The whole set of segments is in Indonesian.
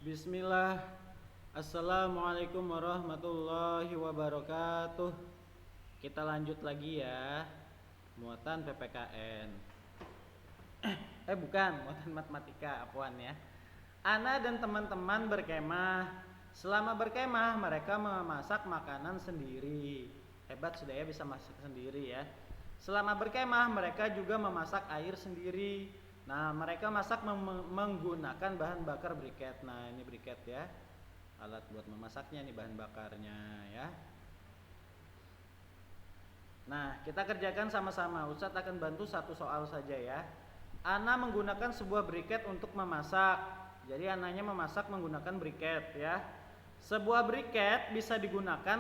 Bismillah. Assalamualaikum warahmatullahi wabarakatuh. Kita lanjut lagi ya. Muatan PPKN. Bukan, muatan matematika, apaan ya. Ana dan teman-teman berkemah. Selama berkemah mereka memasak makanan sendiri. Hebat sudah ya, bisa masak sendiri ya. Selama berkemah mereka juga memasak air sendiri. Nah, mereka masak menggunakan bahan bakar briket. Nah, ini briket ya. Alat buat memasaknya nih, bahan bakarnya ya. Nah, kita kerjakan sama-sama. Ustadz akan bantu satu soal saja ya. Ana menggunakan sebuah briket untuk memasak. Jadi ananya memasak menggunakan briket ya. Sebuah briket bisa digunakan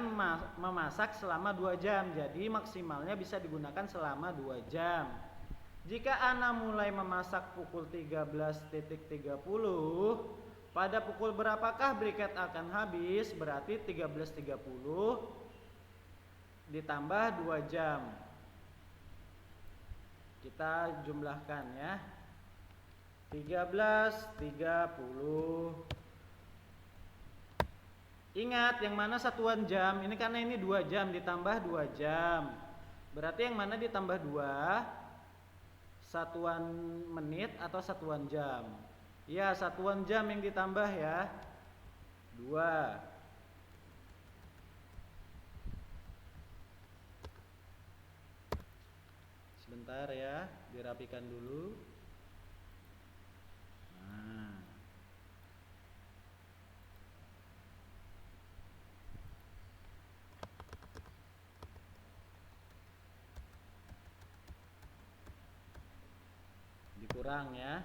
memasak selama 2 jam. Jadi maksimalnya bisa digunakan selama 2 jam. Jika Ana mulai memasak pukul 13.30, pada pukul berapakah briket akan habis? Berarti 13.30 ditambah 2 jam. Kita jumlahkan ya. 13.30. Ingat yang mana satuan jam? Ini karena ini 2 jam ditambah 2 jam. Berarti yang mana ditambah 2? Satuan menit atau satuan jam? Ya, satuan jam yang ditambah ya. 2. Sebentar ya, dirapikan dulu. Nah. Dikurang ya.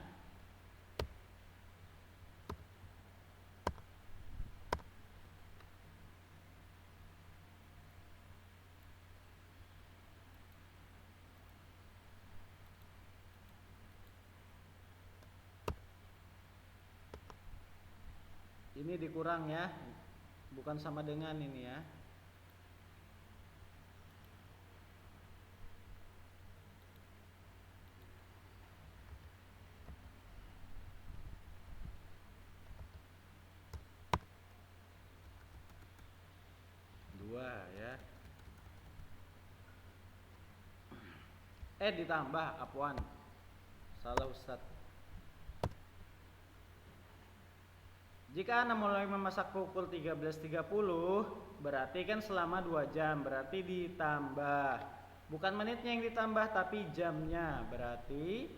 Ini dikurang ya. Bukan sama dengan ini ya. Ya. Ditambah, apaan? Salah Ustaz. Jika Anda mulai memasak pukul 13.30, berarti kan selama 2 jam, berarti ditambah. Bukan menitnya yang ditambah tapi jamnya. Berarti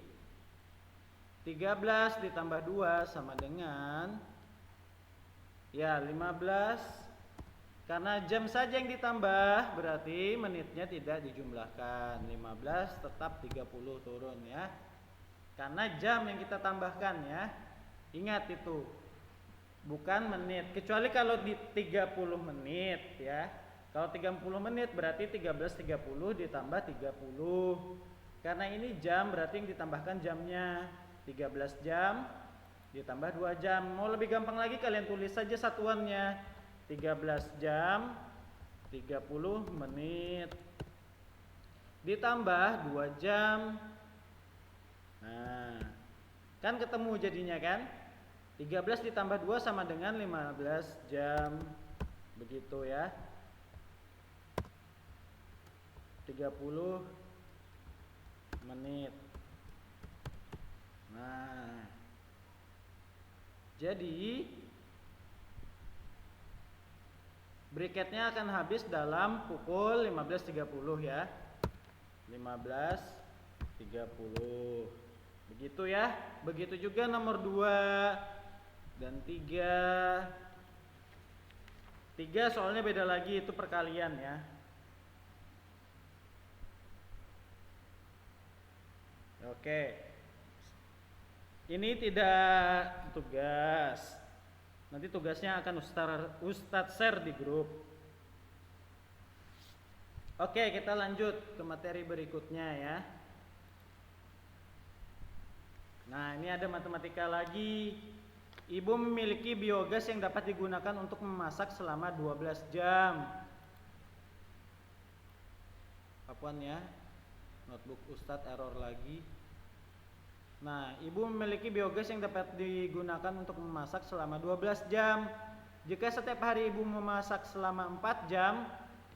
13 ditambah 2 sama dengan ya 15. Karena jam saja yang ditambah, berarti menitnya tidak dijumlahkan. 15 tetap 30 turun ya. Karena jam yang kita tambahkan ya. Ingat itu. Bukan menit. Kecuali kalau di 30 menit ya. Kalau 30 menit berarti 13.30 ditambah 30. Karena ini jam berarti yang ditambahkan jamnya. 13 jam ditambah 2 jam. Mau lebih gampang lagi kalian tulis saja satuannya. 13 jam 30 menit ditambah 2 jam. Nah, kan ketemu jadinya kan? 13 ditambah 2 sama dengan 15 jam. Begitu ya. 30 menit. Nah, jadi briketnya akan habis dalam pukul 15.30 ya. 15.30. Begitu ya. Begitu juga nomor 2 dan 3. 3 soalnya beda lagi, itu perkalian ya. Oke. Ini tidak tugas. Nanti tugasnya akan Ustadz share di grup. Oke, kita lanjut ke materi berikutnya ya. Nah, ini ada matematika lagi. Ibu memiliki biogas yang dapat digunakan untuk memasak selama 12 jam. Apaan ya? Notebook Ustadz error lagi. Nah, ibu memiliki biogas yang dapat digunakan untuk memasak selama 12 jam. Jika setiap hari ibu memasak selama 4 jam,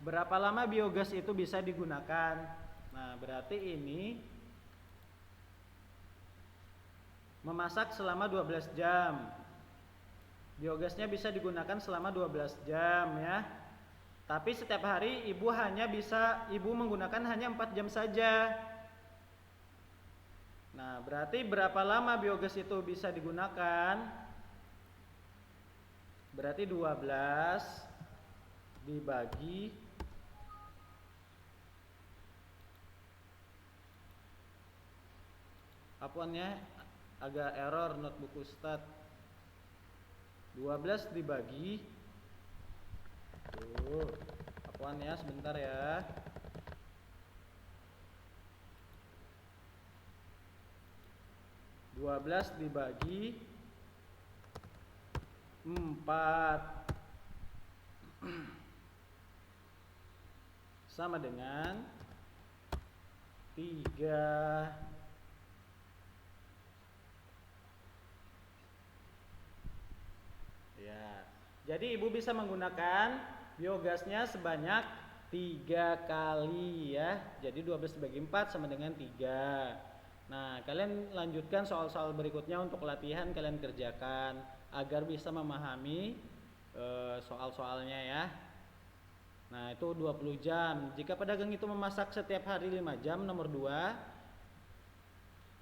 berapa lama biogas itu bisa digunakan? Nah, berarti ini memasak selama 12 jam. Biogasnya bisa digunakan selama 12 jam ya. Tapi setiap hari ibu menggunakan hanya 4 jam saja. Nah, berarti berapa lama biogas itu bisa digunakan? Berarti 12 dibagi apunnya agak error notebook Ustadz. 12 dibagi apuan ya, sebentar ya. 12 dibagi 4 sama dengan 3. Ya. Jadi ibu bisa menggunakan biogasnya sebanyak 3 kali ya. Jadi 12 dibagi 4 sama dengan 3. Nah, kalian lanjutkan soal-soal berikutnya untuk latihan, kalian kerjakan agar bisa memahami soal-soalnya ya. Nah, itu 20 jam. Jika pedagang itu memasak setiap hari 5 jam, nomor 2,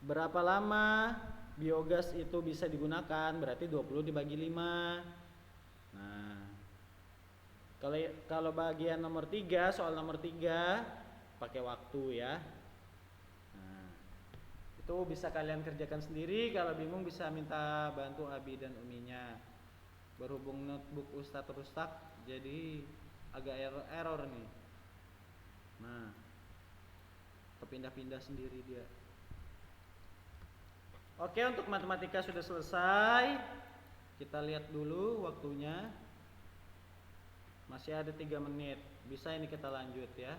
berapa lama biogas itu bisa digunakan? Berarti 20 dibagi 5. Nah, kalau bagian nomor 3, soal nomor 3 pakai waktu ya. Itu bisa kalian kerjakan sendiri. Kalau bingung bisa minta bantu Abi dan Uminya. Berhubung notebook Ustadz rusak, jadi agak error nih. Nah, kepindah-pindah sendiri dia. Oke, untuk matematika sudah selesai. Kita lihat dulu waktunya. Masih ada 3 menit. Bisa ini kita lanjut ya.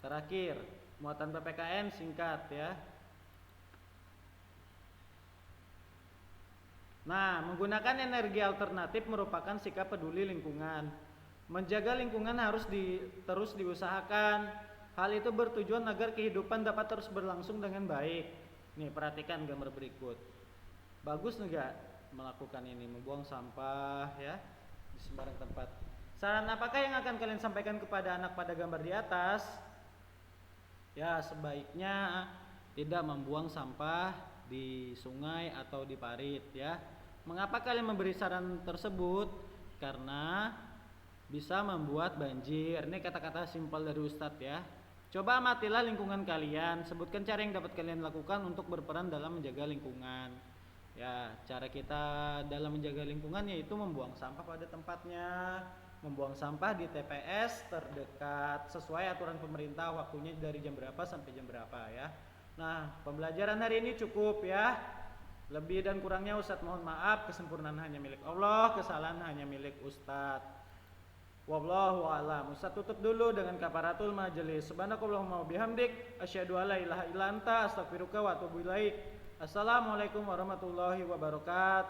Terakhir, muatan PPKN singkat ya. Nah, menggunakan energi alternatif merupakan sikap peduli lingkungan. Menjaga lingkungan harus terus diusahakan. Hal itu bertujuan agar kehidupan dapat terus berlangsung dengan baik. Nih, perhatikan gambar berikut. Bagus enggak melakukan ini, membuang sampah ya di sembarang tempat. Saran apakah yang akan kalian sampaikan kepada anak pada gambar di atas? Ya, sebaiknya tidak membuang sampah di sungai atau di parit ya. Mengapa kalian memberi saran tersebut? Karena bisa membuat banjir. Ini kata-kata simpel dari Ustadz ya. Coba amatilah lingkungan kalian. Sebutkan cara yang dapat kalian lakukan untuk berperan dalam menjaga lingkungan. Ya, cara kita dalam menjaga lingkungan yaitu membuang sampah pada tempatnya. Membuang sampah di TPS terdekat sesuai aturan pemerintah, waktunya dari jam berapa sampai jam berapa ya. Nah, pembelajaran hari ini cukup ya. Lebih dan kurangnya Ustadz mohon maaf. Kesempurnaan hanya milik Allah, kesalahan hanya milik Ustadz. Wallahu a'lam. Ustadz tutup dulu dengan kafaratul majelis. Subhanakallahumma wabihamdik, asyhadu alla ilaha illa anta, astaghfiruka wa atubu ilaik. Assalamualaikum warahmatullahi wabarakatuh.